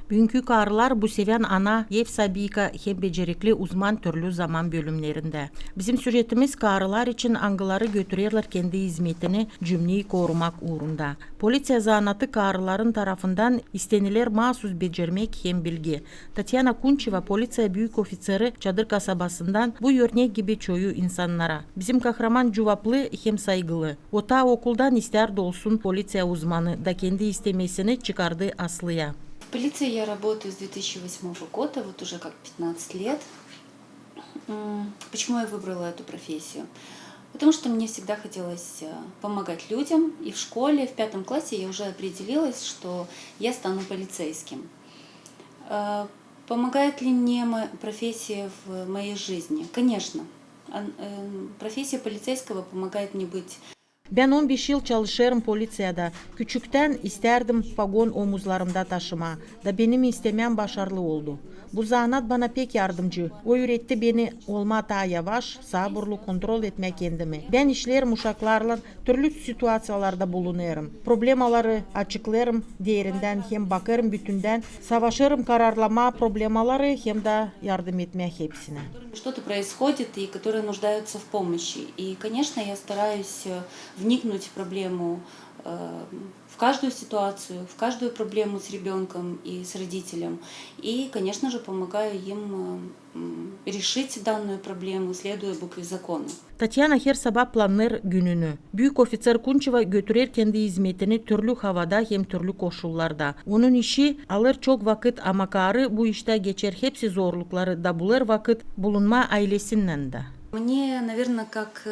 Bugünkü karılar bu seven ana, Ev Sabika hem becerikli uzman türlü zaman bölümlerinde. Bizim süjetimiz karılar için angıları götürürler kendi hizmetini cümleyi korumak uğrunda. Politsiya zanatı karıların tarafından isteniler mahsus becermek hem bilgi. Tatyana Kuncheva politsiya büyük ofiseri Çadır kasabasından bu örnek gibi çoğu insanlara. Bizim kahraman cevaplı hem saygılı. O ta okuldan ister de olsun politsiya uzmanı da kendi istemesini çıkardı Aslı'ya. В полиции я работаю с 2008 года, вот уже как 15 лет. Почему я выбрала эту профессию? Потому что мне всегда хотелось помогать людям, и в школе, в 5 классе я уже определилась, что я стану полицейским. Помогает ли мне профессия в моей жизни? Конечно. Профессия полицейского помогает мне быть. Ben 15 yıl çalışırım politsiyada. Küçükten isterdim pagon omuzlarımda taşıma. Da benim istemem başarılı oldu. Bu zanat bana pek yardımcı. O öğretti beni olma daha yavaş, sabırlı kontrol etmek kendimi. Ben işlerim uşaklarla türlü situasyonlarda bulunurum. Problemaları açıklarım diğerinden hem bakarım bütünden. Savaşırım kararlama problemaları hem de yardım etmek hepsine. Что-то происходит и которые нуждаются в помощи. И, конечно, я стараюсь вникнуть в проблему, в каждую ситуацию, в каждую проблему с ребенком и с родителем. И, конечно же, помогаю им решить данную проблему, следуя букве закона. Tatyana her sabah planlar gününü. Büyük ofisер Kuncheva götürür kendi hizmetini türlü havada hem türlü koşullarda. Onun işi alır çok vakit ama karı bu işte geçer hepsi zorlukları da bulur vakit bulunma ailesinden de. Мне, наверное, как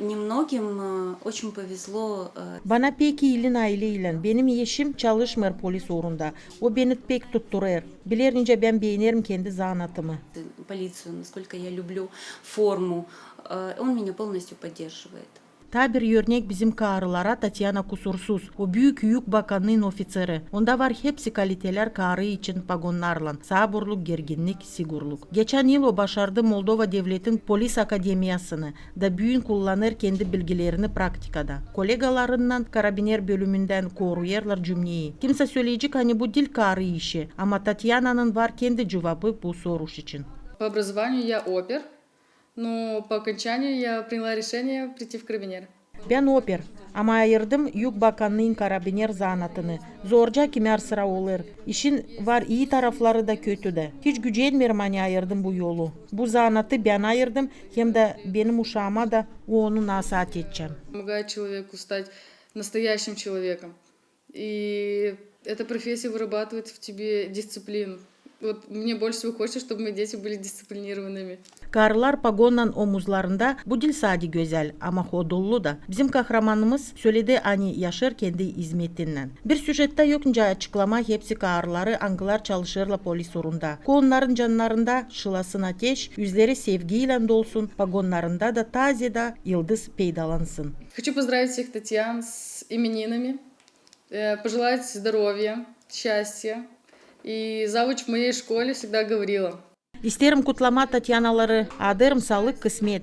немногим, очень повезло. Bana pek iyilin aileyle. Benim eşim çalışmıyor polis uğrunda. O beni pek tutturur. Bilerince ben beğenirim kendi zanatımı. Полицию, насколько я люблю форму, он меня полностью поддерживает. Ta bir örnek bizim karılara Tatyana kusursuz. O büyük yük bakanlığın ofiseri. Onda var hepsi kaliteler karı için pagonlarla. Sabırlık, gerginlik, sigurluk. Geçen yıl o başardı Moldova Devletin Polis Akademiyasını. Da büyün kullanır kendi bilgilerini praktikada. Kolegalarından karabiner bölümünden koruyarlar cümleyi. Kimse söyleyecek hani bu dil karı işi. Ama Tatyana'nın var kendi cevabı bu soruş için. По образованию я опер, но по окончанию я приняла решение прийти в карабинер. Ben oper ama ayırdım yük bakanlığın karabiner zanatını. Zorca kimer sıra olur. İşin var iyi tarafları da kötü de. Hiç gücenmiyorum hani ayırdım bu yolu. Bu zanatı ben ayırdım hem de benim uşağıma da onu nasihat edeceğim. Помогает человеку стать настоящим человеком. И эта профессия вырабатывает в тебе дисциплину. Вот мне больше всего хочется, чтобы мои дети были дисциплинированными. Karılar pagonla omuzlarında bu dil sadi güzel ama hodullu da. Bizim kahramanımız söyledi hani yaşar kendi hizmetinden. Bir süjette yokunca açıklama hepsi karıları angılar çalışırla polis uğrunda. Onların canlarında şılasın ateş, yüzleri sevgiyle dolsun, pagonlarında da taze da yıldız peydalansın. Хочу поздравить всех Татьян с именинами, пожелать здоровья, счастья. И завуч в моей школе всегда говорила. İsterim kutlama Tatyanaları, adım sağlık kısmet.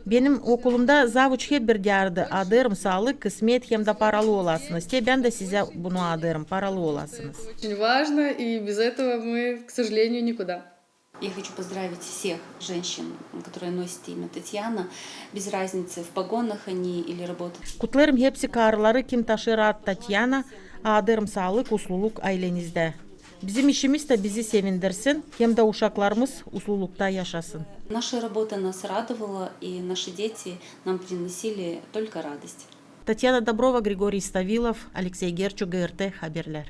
Benim okulumda zavuç hep bir derdi, adım sağlık kısmet hem de paralı olasınız. Ben de size bunu adım, paralı olasınız. Очень важно, и без этого мы, к сожалению, никуда. Я хочу поздравить всех женщин, которые носят имя Татьяна, без разницы, в погонах они или работают. Kutlarım hepsi karıları kim taşır ad Tatyana, adım sağlık, usluluk ailenizde. Bizim işimiz de bizi sevindirsin, hem de uşaklarımız uslulukta yaşasın. Наша работа нас радовала, и наши дети нам приносили только радость. Tatyana Dobrova, Grigoriy Stavилов, Alexey Gerchuk, GRT Haberler.